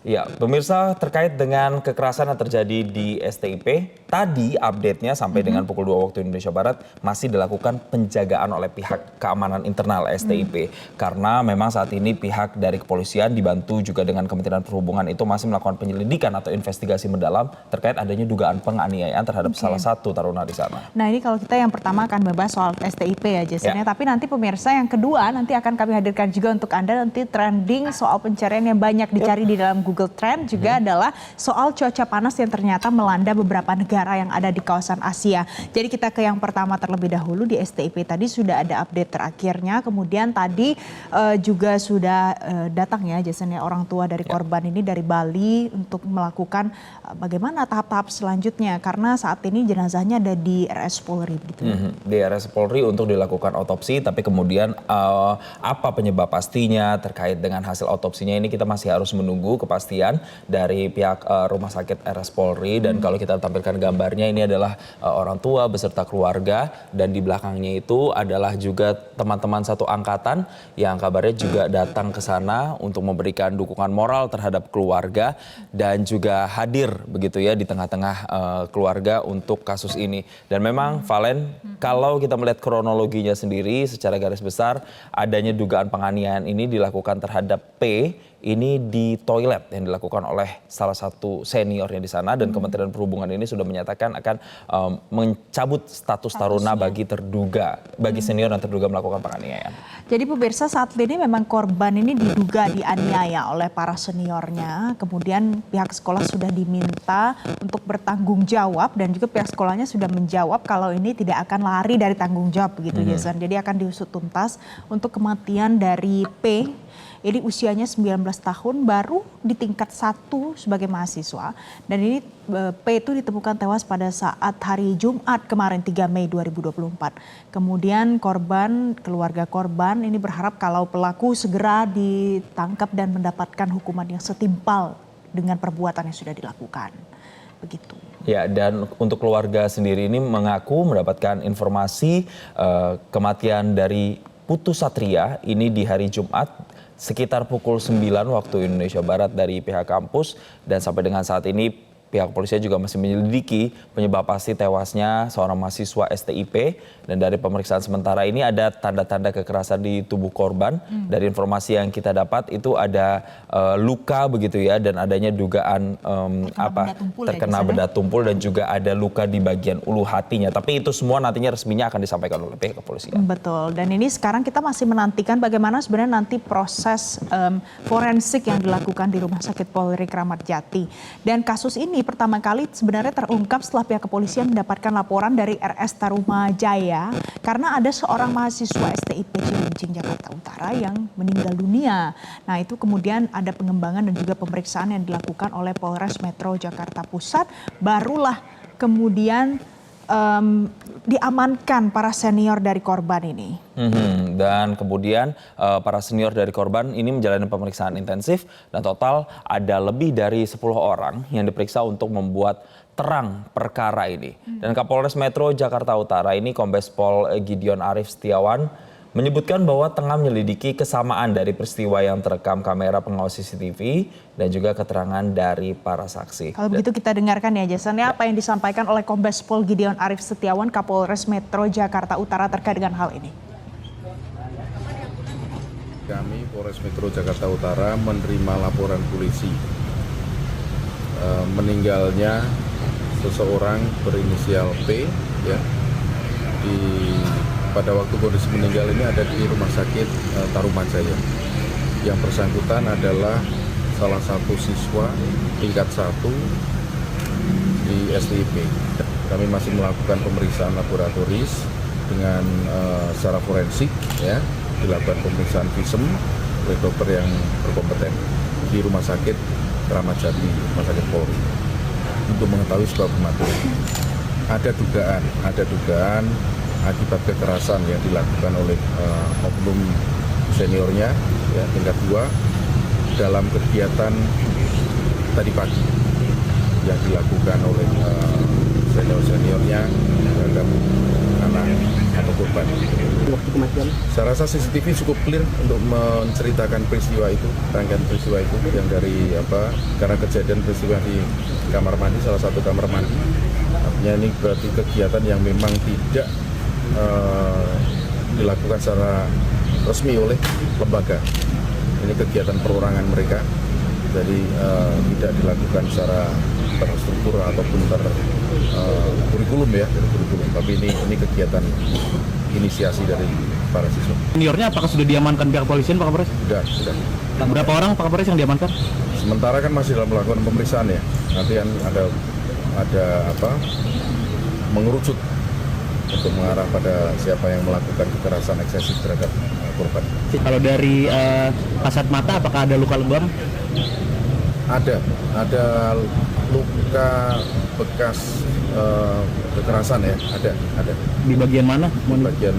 Ya, pemirsa terkait dengan kekerasan yang terjadi di STIP, tadi update-nya sampai dengan pukul 2 waktu Indonesia Barat masih dilakukan penjagaan oleh pihak keamanan internal STIP. Karena memang saat ini pihak dari kepolisian dibantu juga dengan Kementerian Perhubungan itu masih melakukan penyelidikan atau investigasi mendalam terkait adanya dugaan penganiayaan terhadap salah satu taruna di sana. Nah ini kalau kita yang pertama akan membahas soal STIP ya Jason ya. Tapi nanti pemirsa yang kedua nanti akan kami hadirkan juga untuk Anda nanti trending soal pencarian yang banyak dicari di dalam Google Trend juga adalah soal cuaca panas yang ternyata melanda beberapa negara yang ada di kawasan Asia. Jadi kita ke yang pertama terlebih dahulu di STIP tadi sudah ada update terakhirnya. Kemudian tadi juga sudah datang ya Jason ya orang tua dari korban ini dari Bali untuk melakukan bagaimana tahap-tahap selanjutnya karena saat ini jenazahnya ada di RS Polri gitu. Di RS Polri untuk dilakukan otopsi, tapi kemudian apa penyebab pastinya terkait dengan hasil otopsinya ini kita masih harus menunggu kepastian dari pihak rumah sakit RS Polri. Dan kalau kita tampilkan gambarnya ini adalah orang tua beserta keluarga dan di belakangnya itu adalah juga teman-teman satu angkatan yang kabarnya juga datang ke sana untuk memberikan dukungan moral terhadap keluarga dan juga hadir begitu ya di tengah-tengah keluarga untuk kasus ini. Dan memang Valen, kalau kita melihat kronologinya sendiri secara garis besar adanya dugaan penganiayaan ini dilakukan terhadap P ini di toilet yang dilakukan oleh salah satu seniornya di sana dan Kementerian Perhubungan ini sudah menyatakan akan mencabut status taruna bagi senior yang terduga melakukan penganiayaan. Jadi pemirsa saat ini memang korban ini diduga dianiaya oleh para seniornya. Kemudian pihak sekolah sudah diminta untuk bertanggung jawab dan juga pihak sekolahnya sudah menjawab kalau ini tidak akan lari dari tanggung jawab begitu Jason. Jadi akan diusut tuntas untuk kematian dari P. Ini usianya 19 tahun baru di tingkat 1 sebagai mahasiswa. Dan ini P itu ditemukan tewas pada saat hari Jumat kemarin 3 Mei 2024. Kemudian keluarga korban ini berharap kalau pelaku segera ditangkap dan mendapatkan hukuman yang setimpal dengan perbuatan yang sudah dilakukan. Begitu. Ya, dan untuk keluarga sendiri ini mengaku mendapatkan informasi kematian dari Putu Satria ini di hari Jumat sekitar pukul 9 waktu Indonesia Barat dari pihak kampus dan sampai dengan saat ini pihak kepolisian juga masih menyelidiki penyebab pasti tewasnya seorang mahasiswa STIP dan dari pemeriksaan sementara ini ada tanda-tanda kekerasan di tubuh korban. Dari informasi yang kita dapat itu ada luka begitu ya dan adanya dugaan terkena benda tumpul dan juga ada luka di bagian ulu hatinya. Tapi itu semua nantinya resminya akan disampaikan oleh pihak kepolisian. Betul. Dan ini sekarang kita masih menantikan bagaimana sebenarnya nanti proses forensik yang dilakukan di Rumah Sakit Polri Kramat Jati. Dan kasus ini pertama kali sebenarnya terungkap setelah pihak kepolisian mendapatkan laporan dari RS Tarumajaya karena ada seorang mahasiswa STIP Cilincing Jakarta Utara yang meninggal dunia. Nah itu kemudian ada pengembangan dan juga pemeriksaan yang dilakukan oleh Polres Metro Jakarta Pusat. Barulah kemudian diamankan para senior dari korban ini. Dan kemudian para senior dari korban ini menjalani pemeriksaan intensif dan total ada lebih dari 10 orang yang diperiksa untuk membuat terang perkara ini. Dan Kapolres Metro Jakarta Utara ini Kombes Pol Gideon Arif Setiawan menyebutkan bahwa tengah menyelidiki kesamaan dari peristiwa yang terekam kamera pengawas CCTV dan juga keterangan dari para saksi. Kalau begitu kita dengarkan ya Jason ya apa yang disampaikan oleh Kombes Pol Gideon Arif Setiawan Kapolres Metro Jakarta Utara terkait dengan hal ini. Kami Polres Metro Jakarta Utara menerima laporan polisi meninggalnya seseorang berinisial P ya pada waktu kondisi meninggal ini ada di Rumah Sakit Tarumajaya. Yang bersangkutan adalah salah satu siswa tingkat 1 di STIP. Kami masih melakukan pemeriksaan laboratoris dengan secara forensik, ya, dilakukan pemeriksaan visum oleh dokter yang berkompeten di Rumah Sakit Kramat Jati, Rumah Sakit Polri, untuk mengetahui sebab kematian. Ada dugaan akibat kekerasan yang dilakukan oleh oknum seniornya ya, tingkat 2 dalam kegiatan tadi pagi yang dilakukan oleh senior-seniornya terhadap anak atau korban. Waktu kematian? Saya rasa CCTV cukup clear untuk menceritakan peristiwa itu, rangkaian peristiwa itu yang dari karena kejadian peristiwa di kamar mandi, salah satu kamar mandi. Artinya ini berarti kegiatan yang memang tidak dilakukan secara resmi oleh lembaga. Ini kegiatan perorangan mereka, jadi tidak dilakukan secara terstruktur ataupun kurikulum ya, kurikulum. Tapi ini kegiatan inisiasi dari para siswa. Seniornya apakah sudah diamankan pihak kepolisian, Pak Kapolres? Sudah. Berapa orang Pak Kapolres yang diamankan? Sementara kan masih dalam melakukan pemeriksaan ya. Nanti kan ada mengerucut untuk mengarah pada siapa yang melakukan kekerasan eksesif terhadap korban. Kalau dari kasat mata apakah ada luka lebam? Ada luka bekas kekerasan ya, ada. Di bagian mana? Di bagian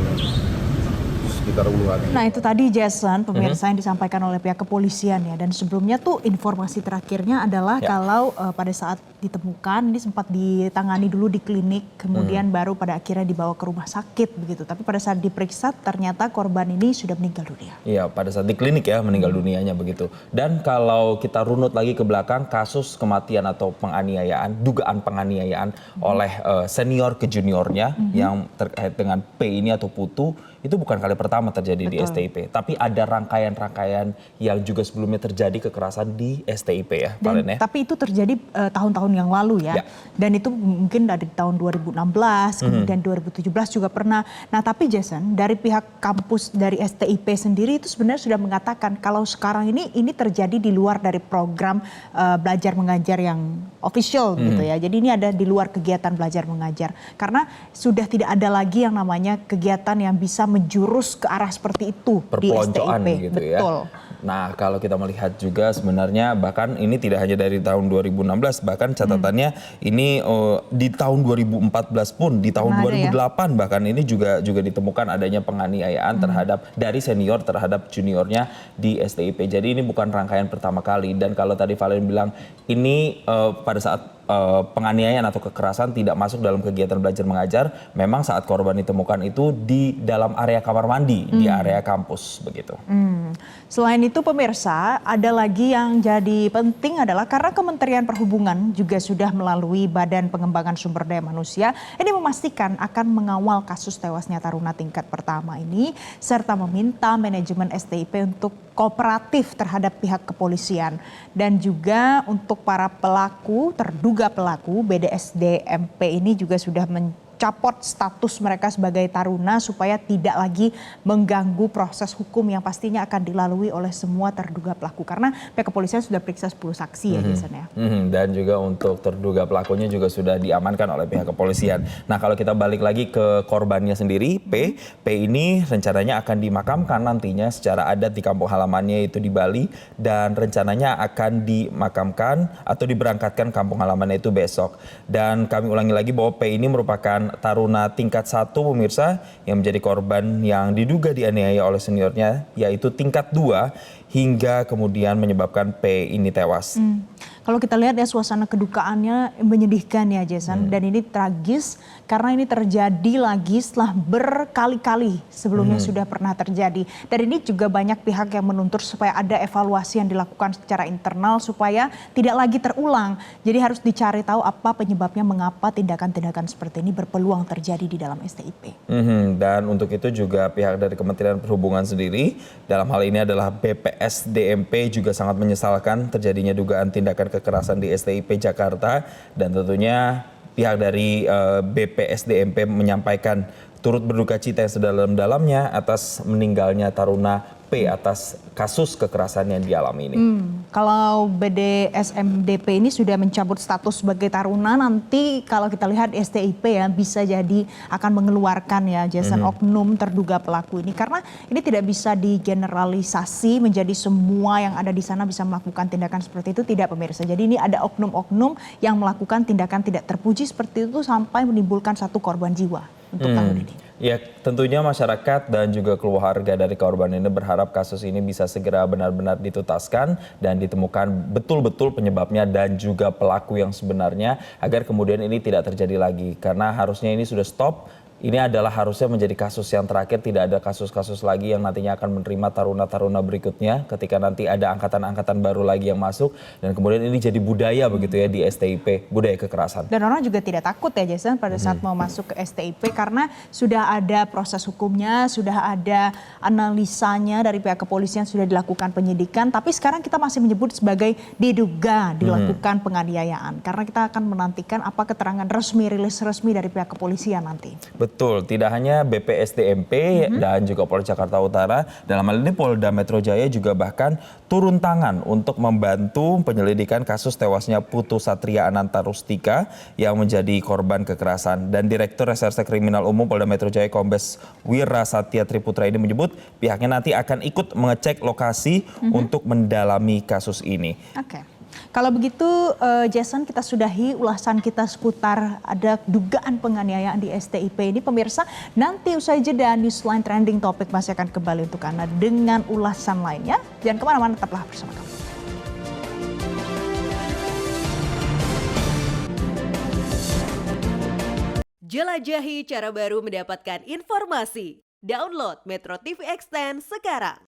sekitar ulu hati. Nah itu tadi Jason, pemirsa yang disampaikan oleh pihak kepolisian ya. Dan sebelumnya tuh informasi terakhirnya adalah kalau pada saat ditemukan ini sempat ditangani dulu di klinik, kemudian baru pada akhirnya dibawa ke rumah sakit begitu. Tapi pada saat diperiksa ternyata korban ini sudah meninggal dunia. Iya, pada saat di klinik ya meninggal dunianya begitu. Dan kalau kita runut lagi ke belakang, kasus kematian atau penganiayaan, dugaan penganiayaan oleh senior ke juniornya yang terkait dengan P ini atau Putu, itu bukan kali pertama terjadi di STIP. Tapi ada rangkaian-rangkaian yang juga sebelumnya terjadi kekerasan di STIP ya, Valen ya. Tapi itu terjadi tahun-tahun yang lalu ya. Dan itu mungkin dari tahun 2016, kemudian 2017 juga pernah. Nah tapi Jason, dari pihak kampus dari STIP sendiri itu sebenarnya sudah mengatakan kalau sekarang ini terjadi di luar dari program belajar mengajar yang official gitu ya. Jadi ini ada di luar kegiatan belajar mengajar. Karena sudah tidak ada lagi yang namanya kegiatan yang bisa menjurus ke arah seperti itu di STIP. Gitu Betul. Ya. Nah kalau kita melihat juga sebenarnya bahkan ini tidak hanya dari tahun 2016, bahkan catatannya ini di tahun 2014 pun, di tahun 2008 bahkan ini juga ditemukan adanya penganiayaan terhadap dari senior terhadap juniornya di STIP. Jadi ini bukan rangkaian pertama kali. Dan kalau tadi Valen bilang ini pada saat penganiayaan atau kekerasan tidak masuk dalam kegiatan belajar mengajar, memang saat korban ditemukan itu di dalam area kamar mandi, di area kampus begitu. Selain itu pemirsa, ada lagi yang jadi penting adalah karena Kementerian Perhubungan juga sudah melalui Badan Pengembangan Sumber Daya Manusia ini memastikan akan mengawal kasus tewasnya taruna tingkat pertama ini serta meminta manajemen STIP untuk kooperatif terhadap pihak kepolisian dan juga untuk para pelaku, terduga pelaku BDSD-MP ini juga sudah mencopot status mereka sebagai taruna supaya tidak lagi mengganggu proses hukum yang pastinya akan dilalui oleh semua terduga pelaku. Karena pihak kepolisian sudah periksa 10 saksi ya Jason ya. Dan juga untuk terduga pelakunya juga sudah diamankan oleh pihak kepolisian. Nah kalau kita balik lagi ke korbannya sendiri, P ini rencananya akan dimakamkan nantinya secara adat di kampung halamannya itu di Bali. Dan rencananya akan dimakamkan atau diberangkatkan kampung halamannya itu besok. Dan kami ulangi lagi bahwa P ini merupakan taruna tingkat 1 pemirsa yang menjadi korban yang diduga dianiaya oleh seniornya yaitu tingkat 2 hingga kemudian menyebabkan P ini tewas. Kalau kita lihat ya suasana kedukaannya menyedihkan ya Jason dan ini tragis karena ini terjadi lagi setelah berkali-kali sebelumnya sudah pernah terjadi. Dan ini juga banyak pihak yang menuntut supaya ada evaluasi yang dilakukan secara internal supaya tidak lagi terulang. Jadi harus dicari tahu apa penyebabnya mengapa tindakan-tindakan seperti ini berpeluang terjadi di dalam STIP. Dan untuk itu juga pihak dari Kementerian Perhubungan sendiri dalam hal ini adalah BPSDMP juga sangat menyesalkan terjadinya dugaan tindakan kekerasan di STIP Jakarta dan tentunya pihak dari BPSDMP menyampaikan turut berduka cita yang sedalam-dalamnya atas meninggalnya taruna P atas kasus kekerasan yang dialami ini. Kalau BDSMDP ini sudah mencabut status sebagai taruna, nanti kalau kita lihat STIP ya bisa jadi akan mengeluarkan ya Jason oknum terduga pelaku ini. Karena ini tidak bisa digeneralisasi menjadi semua yang ada di sana bisa melakukan tindakan seperti itu, tidak pemirsa. Jadi ini ada oknum-oknum yang melakukan tindakan tidak terpuji seperti itu sampai menimbulkan satu korban jiwa untuk tahun ini. Ya tentunya masyarakat dan juga keluarga dari korban ini berharap kasus ini bisa segera benar-benar dituntaskan dan ditemukan betul-betul penyebabnya dan juga pelaku yang sebenarnya agar kemudian ini tidak terjadi lagi. Karena harusnya ini sudah stop ini adalah harusnya menjadi kasus yang terakhir, tidak ada kasus-kasus lagi yang nantinya akan menerima taruna-taruna berikutnya ketika nanti ada angkatan-angkatan baru lagi yang masuk dan kemudian ini jadi budaya begitu ya di STIP, budaya kekerasan. Dan orang juga tidak takut ya Jason pada saat mau masuk ke STIP karena sudah ada proses hukumnya, sudah ada analisanya dari pihak kepolisian, sudah dilakukan penyidikan, tapi sekarang kita masih menyebut sebagai diduga dilakukan penganiayaan karena kita akan menantikan apa keterangan resmi, rilis resmi dari pihak kepolisian nanti. Betul, tidak hanya BPSDMP dan juga Polres Jakarta Utara, dalam hal ini Polda Metro Jaya juga bahkan turun tangan untuk membantu penyelidikan kasus tewasnya Putu Satria Ananta Rustika yang menjadi korban kekerasan. Dan Direktur Reserse Kriminal Umum Polda Metro Jaya Kombes Wira Satya Triputra ini menyebut pihaknya nanti akan ikut mengecek lokasi untuk mendalami kasus ini. Oke. Kalau begitu Jason, kita sudahi ulasan kita seputar ada dugaan penganiayaan di STIP ini. Pemirsa, nanti usai jeda Newsline Trending Topic masih akan kembali untuk Anda dengan ulasan lainnya. Jangan kemana-mana, tetaplah bersama kami. Jelajahi cara baru mendapatkan informasi. Download Metro TV Extend sekarang.